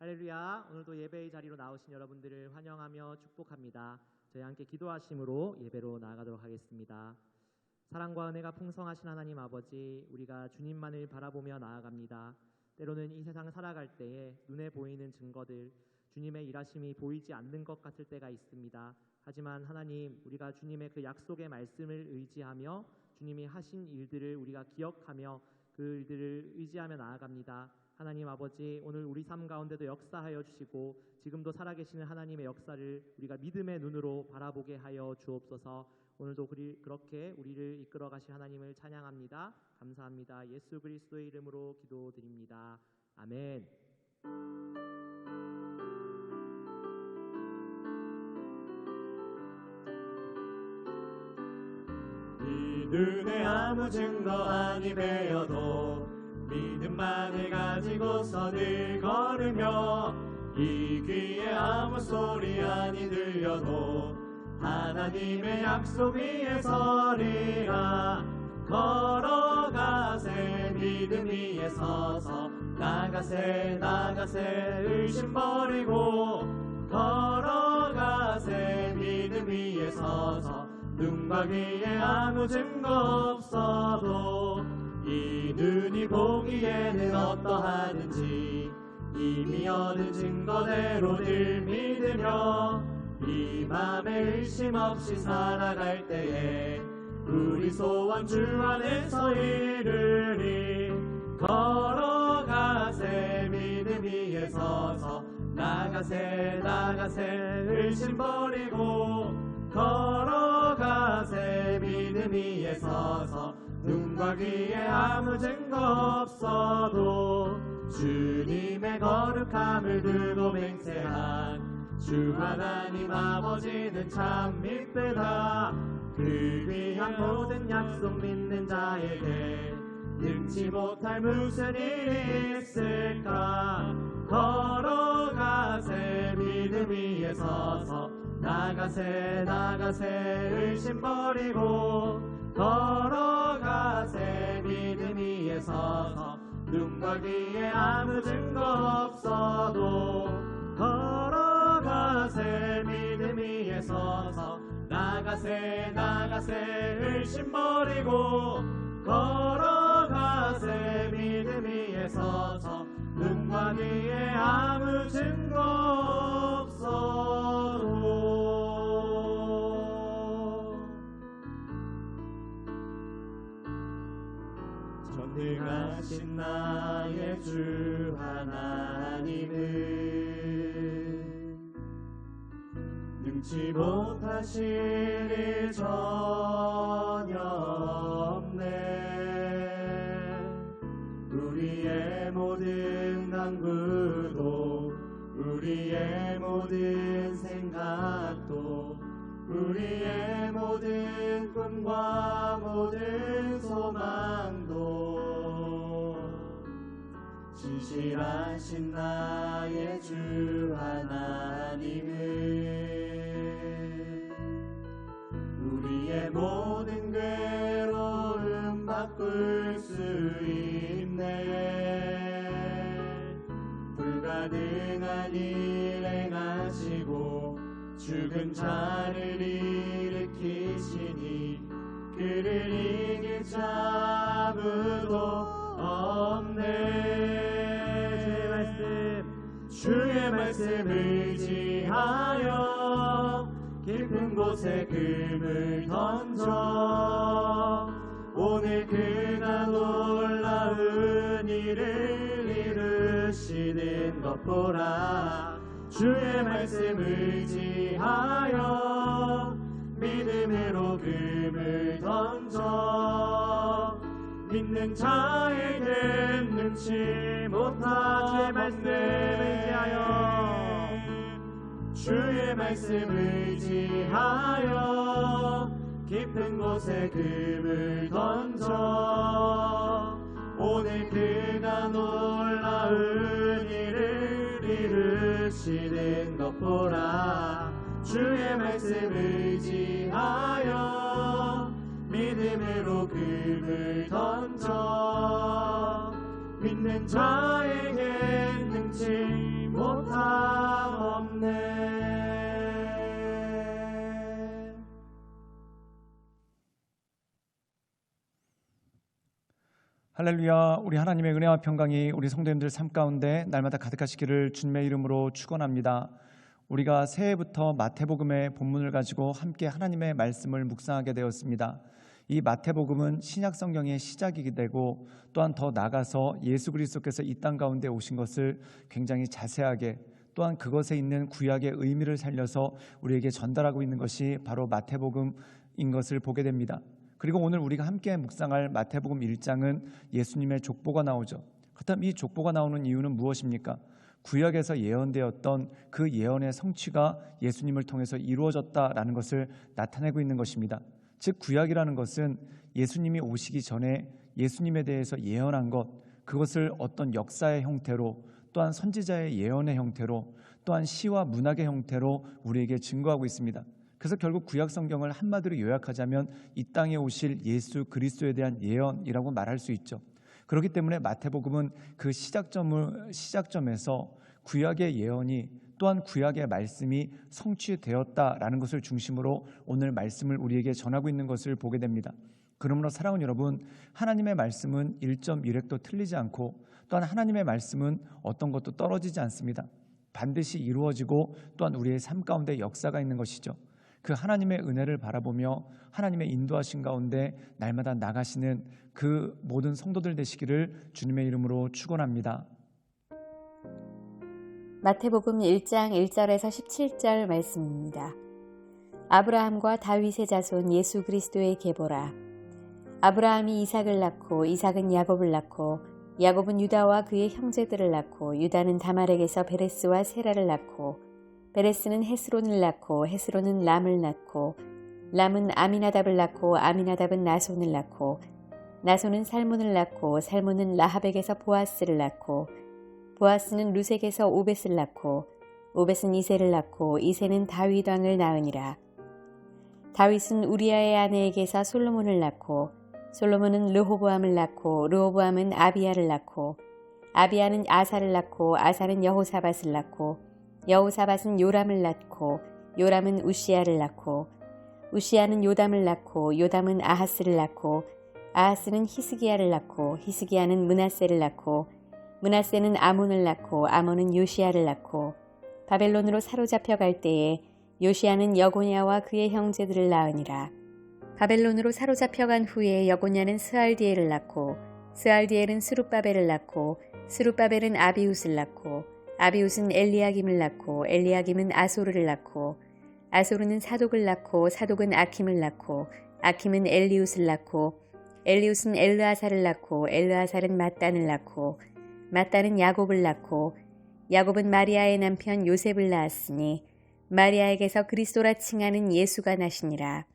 할렐루야. 오늘도 예배의 자리로 나오신 여러분들을 환영하며 축복합니다. 저희 함께 기도하심으로 예배로 나아가도록 하겠습니다. 사랑과 은혜가 풍성하신 하나님 아버지, 우리가 주님만을 바라보며 나아갑니다. 때로는 이 세상 살아갈 때에 눈에 보이는 증거들, 주님의 일하심이 보이지 않는 것 같을 때가 있습니다. 하지만 하나님, 우리가 주님의 그 약속의 말씀을 의지하며 주님이 하신 일들을 우리가 기억하며 그 일들을 의지하며 나아갑니다. 하나님 아버지, 오늘 우리 삶 가운데도 역사하여 주시고 지금도 살아계시는 하나님의 역사를 우리가 믿음의 눈으로 바라보게 하여 주옵소서. 오늘도 그렇게 우리를 이끌어 가실 하나님을 찬양합니다. 감사합니다. 예수 그리스도의 이름으로 기도드립니다. 아멘. 이 눈에 아무 증거 아니 배어도 믿음만을 가지고서 늘 걸으며 이 귀에 아무 소리 아니 들려도 하나님의 약속 위에 서리라. 걸어가세 믿음 위에 서서 나가세 의심 버리고 걸어가세 믿음 위에 서서 눈과 귀에 아무 증거 없어도 이 눈이 보기에는 어떠하든지 이미 얻은 증거대로 늘 믿으며 이 맘에 의심 없이 살아갈 때에 우리 소원 주 안에서 이르리. 걸어가세 믿음 위에 서서 나가세 의심 버리고 걸어가세 믿음 위에 서서 눈과 귀에 아무 증거 없어도 주님의 거룩함을 두고 맹세한 주 하나님 아버지는 참 믿으다. 그 귀한 모든 약속 믿는 자에게 능치 못할 무슨 일이 있을까. 걸어가세 믿음 위에 서서 나가세 의심 버리고 걸어가세 믿음 위에 서서 눈과 귀에 아무 증거 없어도 걸어가세 믿음 위에 서서 나가세 의심 버리고 걸어가세 믿음 위에 서서 눈과 귀에 아무 증거 없어도. 전능하신 나의 주 하나님은 능치 못하실 일 전혀 없네. 우리의 모든 간구도 우리의 모든 생각도 우리의 모든 꿈과 모든 소망도 진실하신 나의 주 하나님은 우리의 모든 괴로움 바꿀 수 있네. 불가능한 일 행하시고 죽은 자를 일으키시니 그를 이길 자 아무도 없네. 주의 말씀 의지하여 깊은 곳에 금을 던져 오늘 그가 놀라운 일을 이루시는 것 보라. 주의 말씀 의지하여 믿음으로 금을 던져 믿는 자에겐 능치 못한 주의 말씀 의지하여 깊은 곳에 금을 던져 오늘 그가 놀라운 일을 이루시는 것 보라. 주의 말씀 의지하여 믿음으로 금을 던져 믿는 자에겐 능치 못한 부족함없네. 할렐루야. 우리 하나님의 은혜와 평강이 우리 성도님들 삶 가운데 날마다 가득하시기를 주님의 이름으로 축원합니다. 우리가 새해부터 마태복음의 본문을 가지고 함께 하나님의 말씀을 묵상하게 되었습니다. 이 마태복음은 신약 성경의 시작이게 되고 또한 더 나아가서 예수 그리스도께서 이 땅 가운데 오신 것을 굉장히 자세하게 또한 그것에 있는 구약의 의미를 살려서 우리에게 전달하고 있는 것이 바로 마태복음인 것을 보게 됩니다. 그리고 오늘 우리가 함께 묵상할 마태복음 1장은 예수님의 족보가 나오죠. 그렇다면 이 족보가 나오는 이유는 무엇입니까? 구약에서 예언되었던 그 예언의 성취가 예수님을 통해서 이루어졌다라는 것을 나타내고 있는 것입니다. 즉 구약이라는 것은 예수님이 오시기 전에 예수님에 대해서 예언한 것, 그것을 어떤 역사의 형태로 또한 선지자의 예언의 형태로 또한 시와 문학의 형태로 우리에게 증거하고 있습니다. 그래서 결국 구약 성경을 한마디로 요약하자면 이 땅에 오실 예수 그리스도에 대한 예언이라고 말할 수 있죠. 그렇기 때문에 마태복음은 그 시작점에서 구약의 예언이 또한 구약의 말씀이 성취되었다라는 것을 중심으로 오늘 말씀을 우리에게 전하고 있는 것을 보게 됩니다. 그러므로 사랑하는 여러분, 하나님의 말씀은 1.1획도 틀리지 않고 또한 하나님의 말씀은 어떤 것도 떨어지지 않습니다. 반드시 이루어지고 또한 우리의 삶 가운데 역사가 있는 것이죠. 그 하나님의 은혜를 바라보며 하나님의 인도하신 가운데 날마다 나가시는 그 모든 성도들 되시기를 주님의 이름으로 축원합니다. 마태복음 1장 1절에서 17절 말씀입니다. 아브라함과 다윗의 자손 예수 그리스도의 계보라. 아브라함이 이삭을 낳고 이삭은 야곱을 낳고 야곱은 유다와 그의 형제들을 낳고 유다는 다말에게서 베레스와 세라를 낳고 베레스는 헤스론을 낳고 헤스론은 람을 낳고 람은 아미나답을 낳고 아미나답은 나손을 낳고 나손은 살몬을 낳고 살몬은 라합에게서 보아스를 낳고 보아스는 루색에서 오벳을 낳고 오벳은 이새를 낳고 이새는 다윗 왕을 낳으니라. 다윗은 우리아의 아내에게서 솔로몬을 낳고 솔로몬은 르호보암을 낳고 르호보암은 아비야를 낳고 아비야는 아사를 낳고 아사는 여호사밧을 낳고 여호사밧은 요람을 낳고 요람은 우시야를 낳고 우시야는 요담을 낳고 요담은 아하스를 낳고 아하스는 히스기야를 낳고 히스기야는 므낫세를 낳고 므낫세는 아몬을 낳고 아몬은 요시야를 낳고 바벨론으로 사로잡혀 갈 때에 요시야는 여고냐와 그의 형제들을 낳으니라. 바벨론으로 사로잡혀간 후에 여고냐는 스알디엘을 낳고 스알디엘은 스룹바벨을 낳고 스룹바벨은 아비웃을 낳고 아비웃은 엘리야김을 낳고 엘리야김은 아소르를 낳고 아소르는 사독을 낳고 사독은 아킴을 낳고 아킴은 엘리웃을 낳고 엘리웃은 엘르아살을 낳고 엘르아살은 mat단을 낳고 mat단은 야곱을 낳고 야곱은 마리아의 남편 요셉을 낳았으니 마리아에게서 그리스도라 칭하는 예수가 나시니라.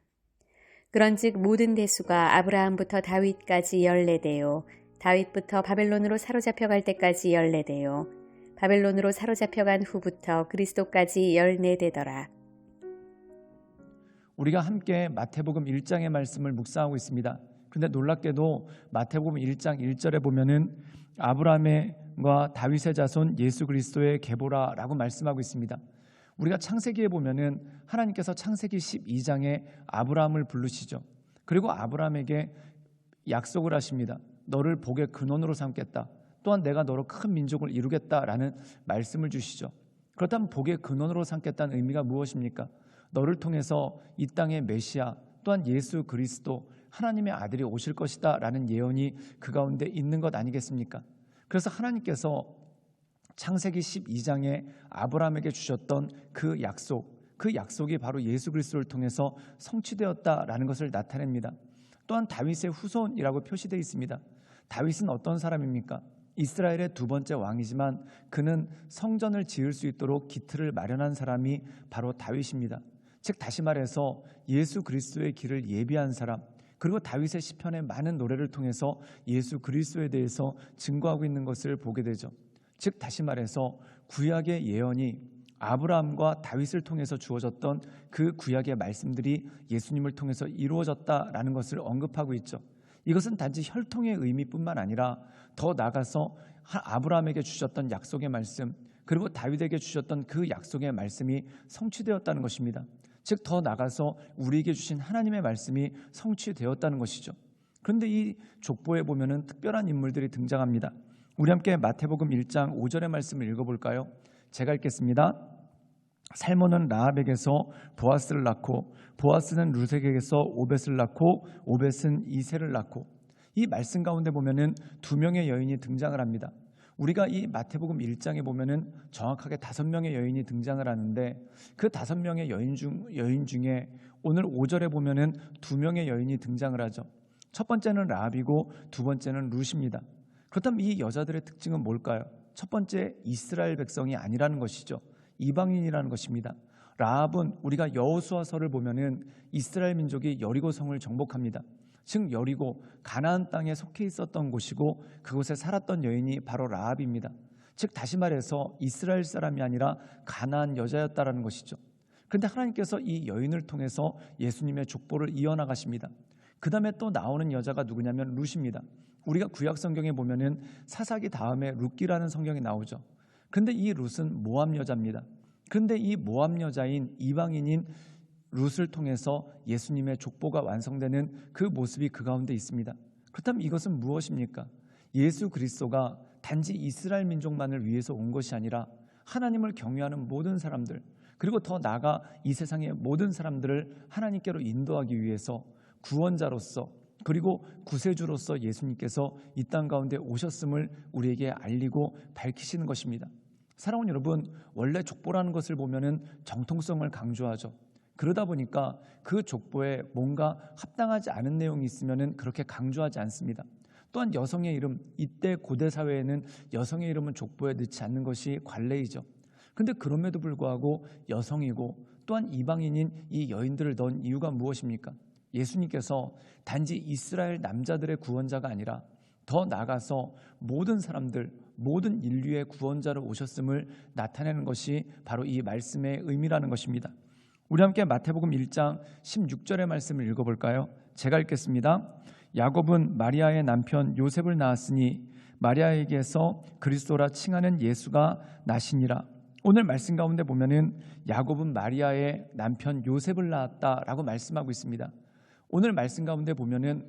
그런즉 모든 대수가 아브라함부터 다윗까지 14대요 다윗부터 바벨론으로 사로잡혀갈 때까지 14대요 바벨론으로 사로잡혀간 후부터 그리스도까지 14대더라. 우리가 함께 마태복음 1장의 말씀을 묵상하고 있습니다. 그런데 놀랍게도 마태복음 1장 1절에 보면은 아브라함과 다윗의 자손 예수 그리스도의 계보라라고 말씀하고 있습니다. 우리가 창세기에 보면은 하나님께서 창세기 12장에 아브라함을 부르시죠. 그리고 아브라함에게 약속을 하십니다. 너를 복의 근원으로 삼겠다. 또한 내가 너로 큰 민족을 이루겠다라는 말씀을 주시죠. 그렇다면 복의 근원으로 삼겠다는 의미가 무엇입니까? 너를 통해서 이 땅의 메시아 또한 예수 그리스도 하나님의 아들이 오실 것이다 라는 예언이 그 가운데 있는 것 아니겠습니까? 그래서 하나님께서 창세기 12장에 아브라함에게 주셨던 그 약속이 바로 예수 그리스도를 통해서 성취되었다라는 것을 나타냅니다. 또한 다윗의 후손이라고 표시되어 있습니다. 다윗은 어떤 사람입니까? 이스라엘의 두 번째 왕이지만 그는 성전을 지을 수 있도록 기틀을 마련한 사람이 바로 다윗입니다. 즉 다시 말해서 예수 그리스도의 길을 예비한 사람, 그리고 다윗의 시편의 많은 노래를 통해서 예수 그리스도에 대해서 증거하고 있는 것을 보게 되죠. 즉 다시 말해서 구약의 예언이 아브라함과 다윗을 통해서 주어졌던 그 구약의 말씀들이 예수님을 통해서 이루어졌다라는 것을 언급하고 있죠. 이것은 단지 혈통의 의미뿐만 아니라 더 나아가서 아브라함에게 주셨던 약속의 말씀, 그리고 다윗에게 주셨던 그 약속의 말씀이 성취되었다는 것입니다. 즉 더 나아가서 우리에게 주신 하나님의 말씀이 성취되었다는 것이죠. 그런데 이 족보에 보면은 특별한 인물들이 등장합니다. 우리 함께 마태복음 1장 5절의 말씀을 읽어볼까요? 제가 읽겠습니다. 살몬은 라합에게서 보아스를 낳고 보아스는 룻에게서 오벳을 낳고 오벳은 이새를 낳고, 이 말씀 가운데 보면은 두 명의 여인이 등장을 합니다. 우리가 이 마태복음 1장에 보면은 정확하게 5명의 여인이 등장을 하는데 그 5명의 여인 중에 오늘 5절에 보면은 2명의 여인이 등장을 하죠. 첫 번째는 라합이고 두 번째는 룻입니다. 그렇다면 이 여자들의 특징은 뭘까요? 첫 번째, 이스라엘 백성이 아니라는 것이죠. 이방인이라는 것입니다. 라합은 우리가 여호수아서를 보면은 이스라엘 민족이 여리고성을 정복합니다. 즉 여리고 가나안 땅에 속해 있었던 곳이고 그곳에 살았던 여인이 바로 라합입니다. 즉 다시 말해서 이스라엘 사람이 아니라 가나안 여자였다라는 것이죠. 그런데 하나님께서 이 여인을 통해서 예수님의 족보를 이어나가십니다. 그 다음에 또 나오는 여자가 누구냐면 룻입니다. 우리가 구약 성경에 보면은 사사기 다음에 룻기라는 성경이 나오죠. 그런데 이 룻은 모압 여자입니다. 그런데 이 모압 여자인 이방인인 룻을 통해서 예수님의 족보가 완성되는 그 모습이 그 가운데 있습니다. 그렇다면 이것은 무엇입니까? 예수 그리스도가 단지 이스라엘 민족만을 위해서 온 것이 아니라 하나님을 경외하는 모든 사람들, 그리고 더 나아가 이 세상의 모든 사람들을 하나님께로 인도하기 위해서 구원자로서 그리고 구세주로서 예수님께서 이 땅 가운데 오셨음을 우리에게 알리고 밝히시는 것입니다. 사랑하는 여러분, 원래 족보라는 것을 보면은 정통성을 강조하죠. 그러다 보니까 그 족보에 뭔가 합당하지 않은 내용이 있으면은 그렇게 강조하지 않습니다. 또한 여성의 이름, 이때 고대 사회에는 여성의 이름은 족보에 넣지 않는 것이 관례이죠. 근데 그럼에도 불구하고 여성이고 또한 이방인인 이 여인들을 넣은 이유가 무엇입니까? 예수님께서 단지 이스라엘 남자들의 구원자가 아니라 더 나아가서 모든 사람들, 모든 인류의 구원자로 오셨음을 나타내는 것이 바로 이 말씀의 의미라는 것입니다. 우리 함께 마태복음 1장 16절의 말씀을 읽어볼까요? 제가 읽겠습니다. 야곱은 마리아의 남편 요셉을 낳았으니 마리아에게서 그리스도라 칭하는 예수가 나시니라. 오늘 말씀 가운데 보면은 야곱은 마리아의 남편 요셉을 낳았다라고 말씀하고 있습니다. 오늘 말씀 가운데 보면은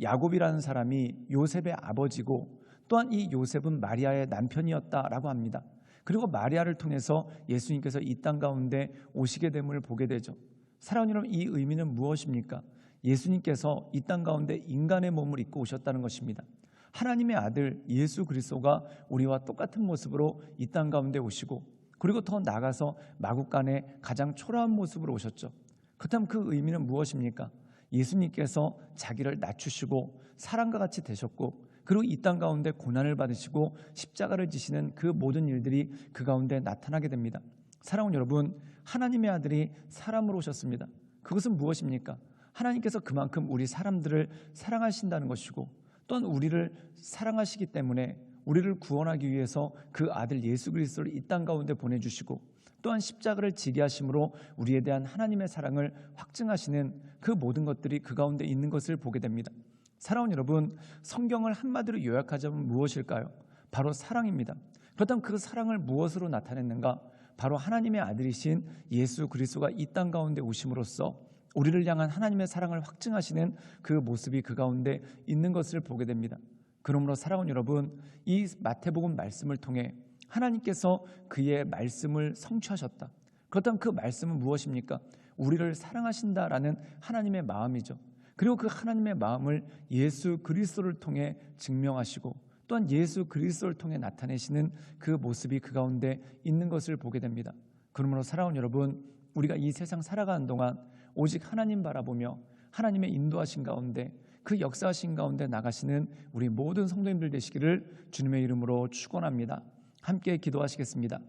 야곱이라는 사람이 요셉의 아버지고 또한 이 요셉은 마리아의 남편이었다라고 합니다. 그리고 마리아를 통해서 예수님께서 이 땅 가운데 오시게 됨을 보게 되죠. 사랑하는 여러분, 이 의미는 무엇입니까? 예수님께서 이 땅 가운데 인간의 몸을 입고 오셨다는 것입니다. 하나님의 아들 예수 그리스도가 우리와 똑같은 모습으로 이 땅 가운데 오시고 그리고 더 나아가서 마국간에 가장 초라한 모습으로 오셨죠. 그렇다면 그 의미는 무엇입니까? 예수님께서 자기를 낮추시고 사람과 같이 되셨고 그리고 이 땅 가운데 고난을 받으시고 십자가를 지시는 그 모든 일들이 그 가운데 나타나게 됩니다. 사랑하는 여러분, 하나님의 아들이 사람으로 오셨습니다. 그것은 무엇입니까? 하나님께서 그만큼 우리 사람들을 사랑하신다는 것이고 또한 우리를 사랑하시기 때문에 우리를 구원하기 위해서 그 아들 예수 그리스도를 이 땅 가운데 보내주시고 또한 십자가를 지게 하심으로 우리에 대한 하나님의 사랑을 확증하시는 그 모든 것들이 그 가운데 있는 것을 보게 됩니다. 사랑하는 여러분, 성경을 한마디로 요약하자면 무엇일까요? 바로 사랑입니다. 그렇다면 그 사랑을 무엇으로 나타냈는가? 바로 하나님의 아들이신 예수 그리스도가 이 땅 가운데 오심으로써 우리를 향한 하나님의 사랑을 확증하시는 그 모습이 그 가운데 있는 것을 보게 됩니다. 그러므로 사랑하는 여러분, 이 마태복음 말씀을 통해 하나님께서 그의 말씀을 성취하셨다. 그렇다면 그 말씀은 무엇입니까? 우리를 사랑하신다라는 하나님의 마음이죠. 그리고 그 하나님의 마음을 예수 그리스도를 통해 증명하시고 또한 예수 그리스도를 통해 나타내시는 그 모습이 그 가운데 있는 것을 보게 됩니다. 그러므로 사랑하는 여러분, 우리가 이 세상 살아가는 동안 오직 하나님 바라보며 하나님의 인도하신 가운데 그 역사하신 가운데 나가시는 우리 모든 성도님들 되시기를 주님의 이름으로 축원합니다. 함께 기도하시겠습니다.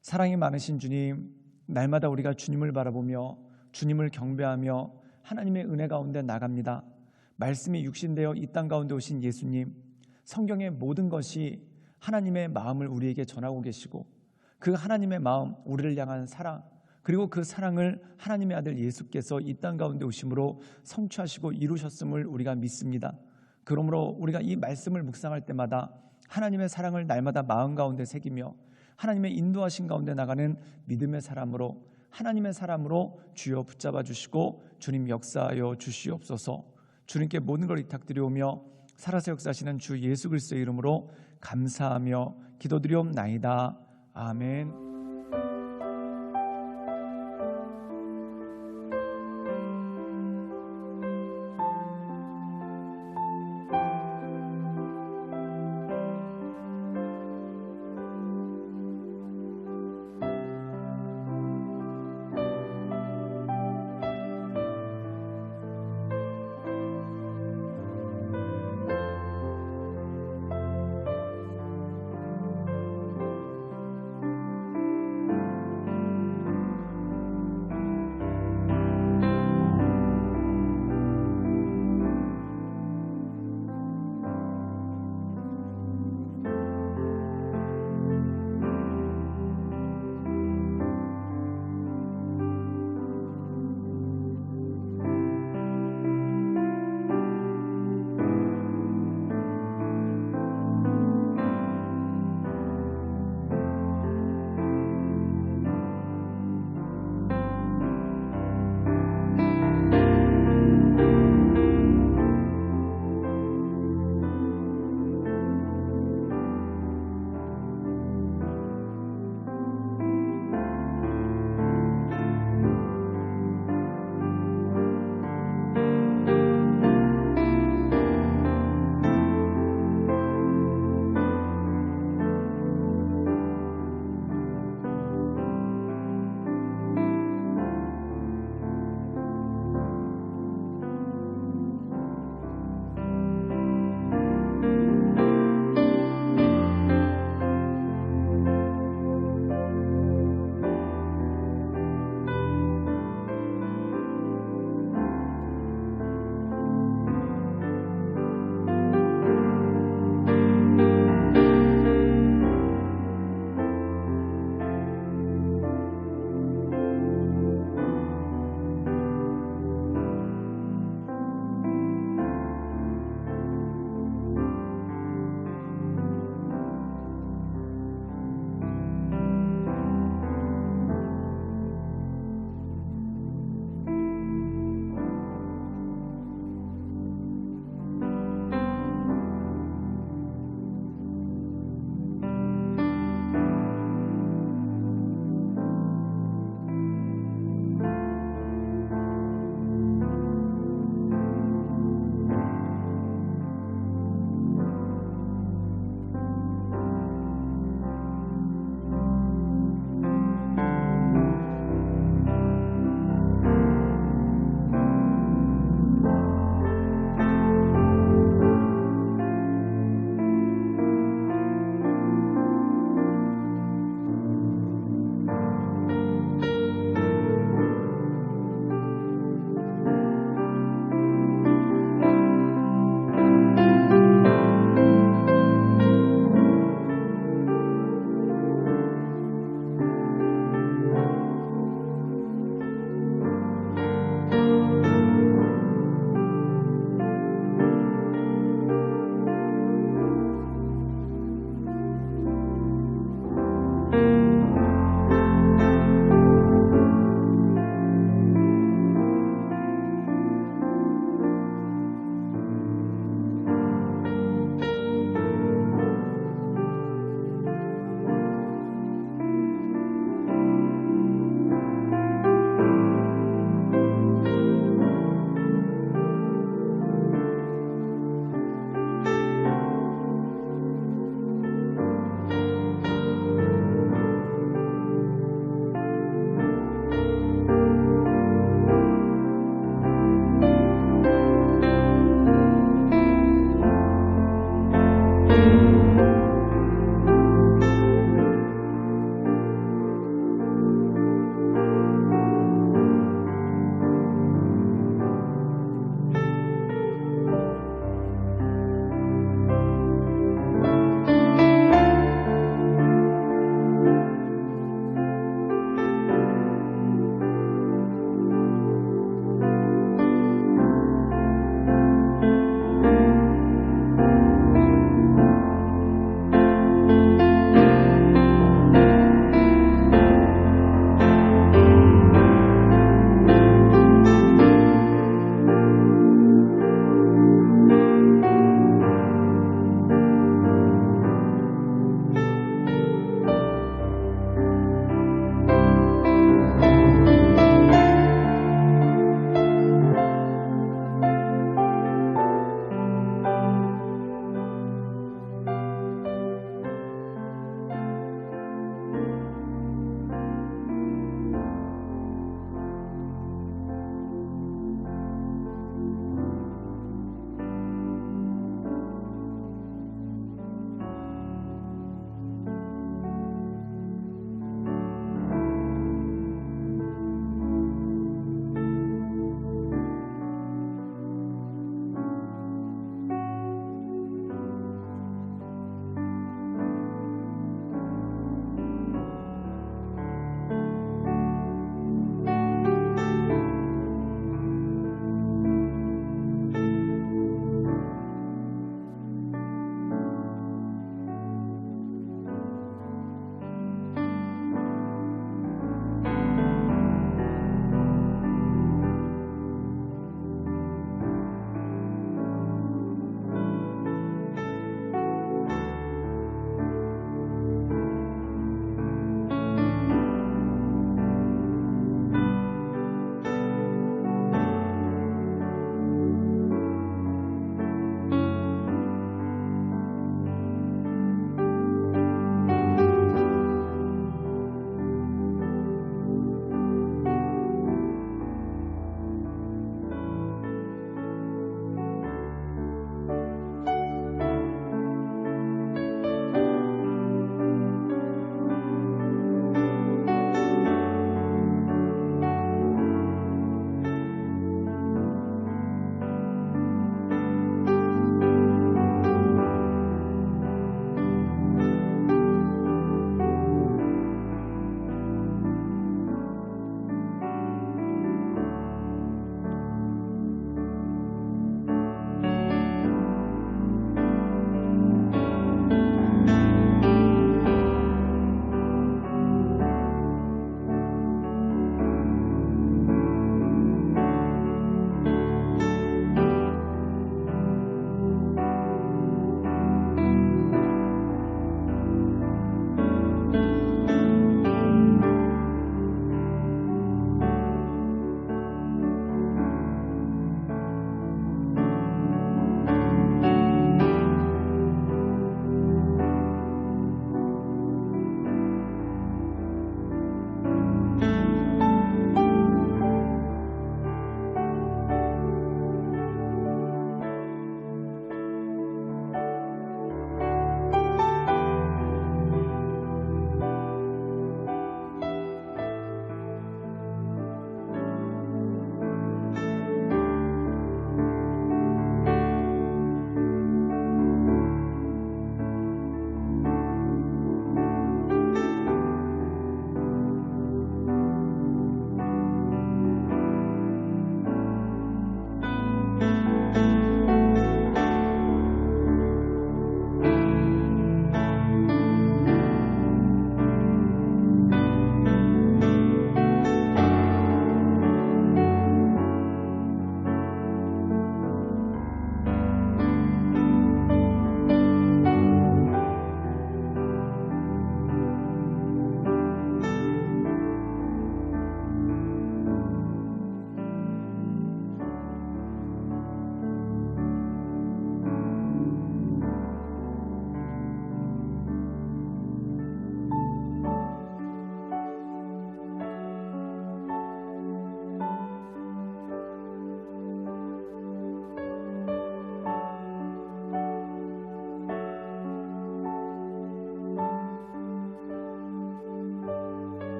사랑이 많으신 주님, 날마다 우리가 주님을 바라보며 주님을 경배하며 하나님의 은혜 가운데 나갑니다. 말씀이 육신되어 이 땅 가운데 오신 예수님, 성경의 모든 것이 하나님의 마음을 우리에게 전하고 계시고 그 하나님의 마음, 우리를 향한 사랑, 그리고 그 사랑을 하나님의 아들 예수께서 이 땅 가운데 오심으로 성취하시고 이루셨음을 우리가 믿습니다. 그러므로 우리가 이 말씀을 묵상할 때마다 하나님의 사랑을 날마다 마음 가운데 새기며 하나님의 인도하신 가운데 나가는 믿음의 사람으로, 하나님의 사람으로 주여 붙잡아 주시고 주님 역사하여 주시옵소서. 주님께 모든 걸 위탁드리오며 살아서 역사하시는 주 예수 그리스도의 이름으로 감사하며 기도드리옵나이다. 아멘.